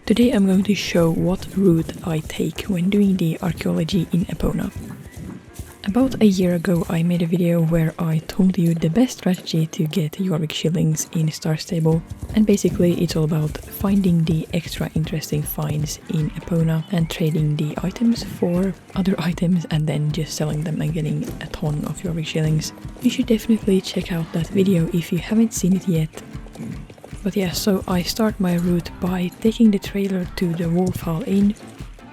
Today I'm going to show what route I take when doing the archaeology in Epona. About a year ago I made a video where I told you the best strategy to get Jorvik shillings in Star Stable, and basically it's all about finding the extra interesting finds in Epona and trading the items for other items and then just selling them and getting a ton of Jorvik shillings. You should definitely check out that video if you haven't seen it yet. But yeah, so I start my route by taking the trailer to the Wolfhall Inn.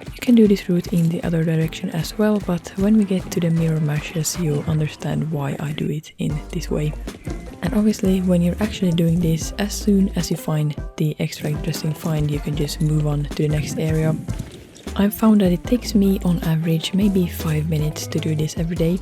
You can do this route in the other direction as well, but when we get to the Mirror Marshes you'll understand why I do it in this way. And obviously when you're actually doing this, as soon as you find the extra interesting find you can just move on to the next area. I've found that it takes me on average maybe 5 minutes to do this every day.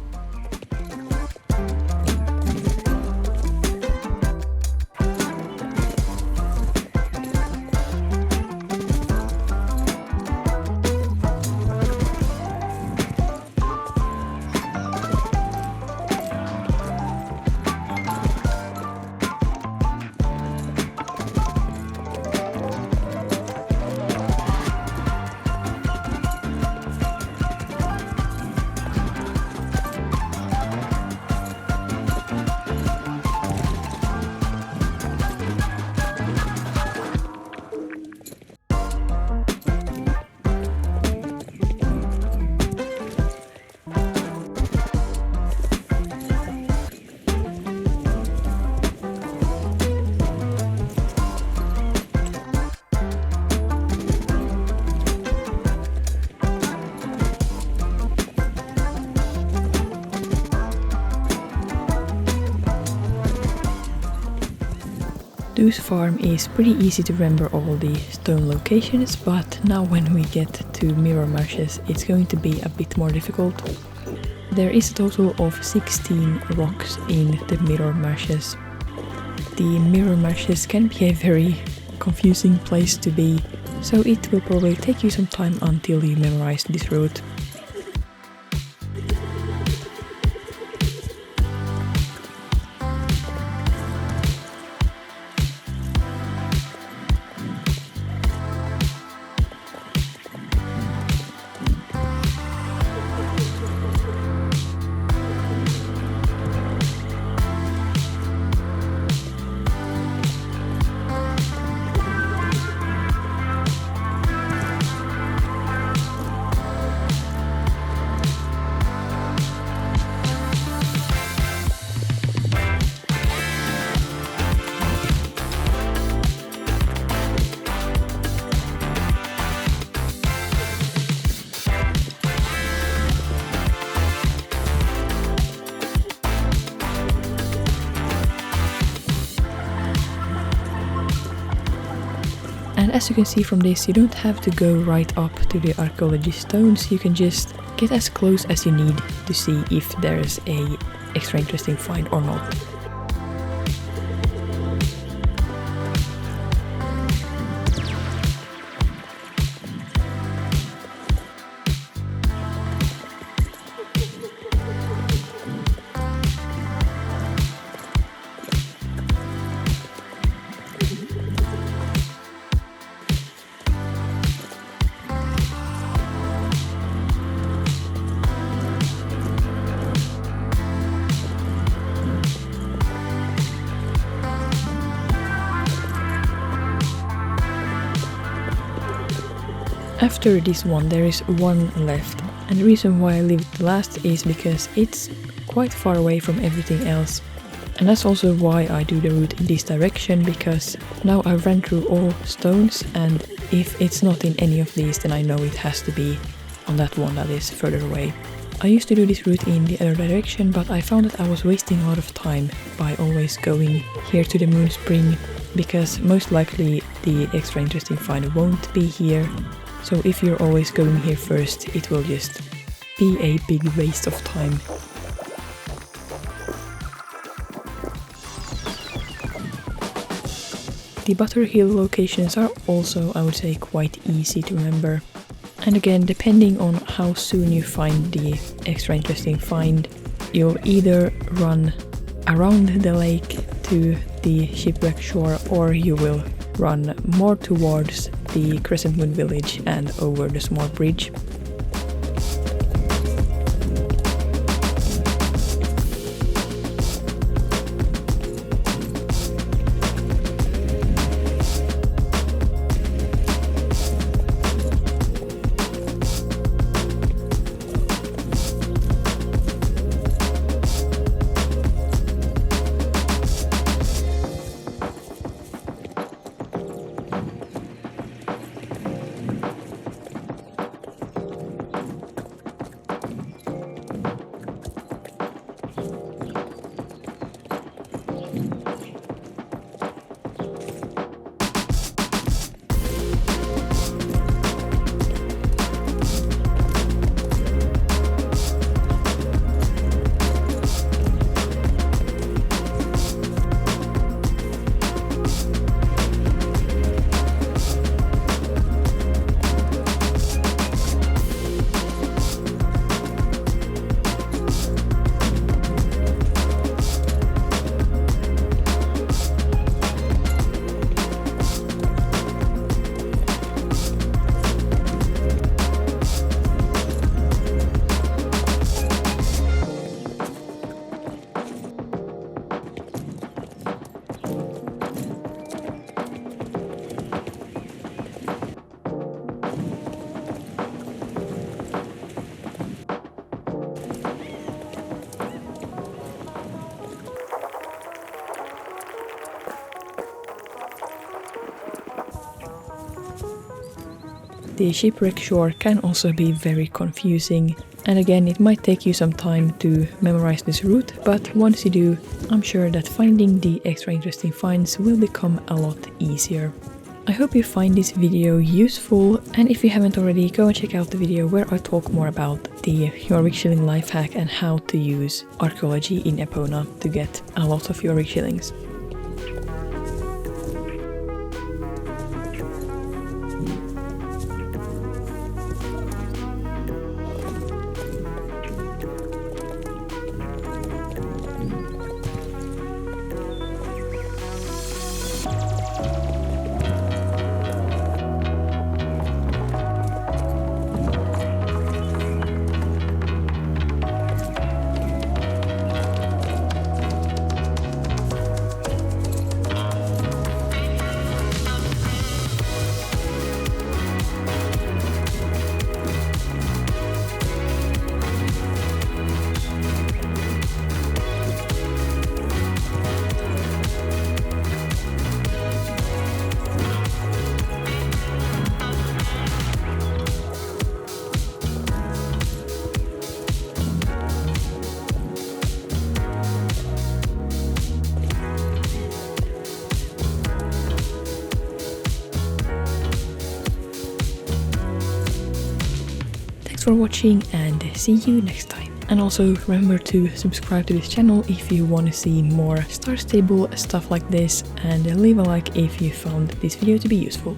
Doos Farm is pretty easy to remember all the stone locations, but now when we get to Mirror Marshes it's going to be a bit more difficult. There is a total of 16 rocks in the Mirror Marshes. The Mirror Marshes can be a very confusing place to be, so it will probably take you some time until you memorize this route. And as you can see from this, you don't have to go right up to the archaeology stones, you can just get as close as you need to see if there's a extra interesting find or not. After this one there is one left, and the reason why I leave it the last is because it's quite far away from everything else. And that's also why I do the route in this direction, because now I've ran through all stones and if it's not in any of these then I know it has to be on that one that is further away. I used to do this route in the other direction, but I found that I was wasting a lot of time by always going here to the Moon Spring, because most likely the extra interesting find won't be here. So if you're always going here first, it will just be a big waste of time. The Butter Hill locations are also, I would say, quite easy to remember. And again, depending on how soon you find the extra interesting find, you'll either run around the lake to the shipwreck shore, or you will run more towards the Crescent Moon village and over the small bridge. The shipwreck shore can also be very confusing, and again it might take you some time to memorize this route, but once you do, I'm sure that finding the extra interesting finds will become a lot easier. I hope you find this video useful, and if you haven't already, go and check out the video where I talk more about the Jorvik shilling life hack and how to use archaeology in Epona to get a lot of Jorvik shillings. Thanks for watching and see you next time. And also remember to subscribe to this channel if you want to see more Star Stable stuff like this, and leave a like if you found this video to be useful.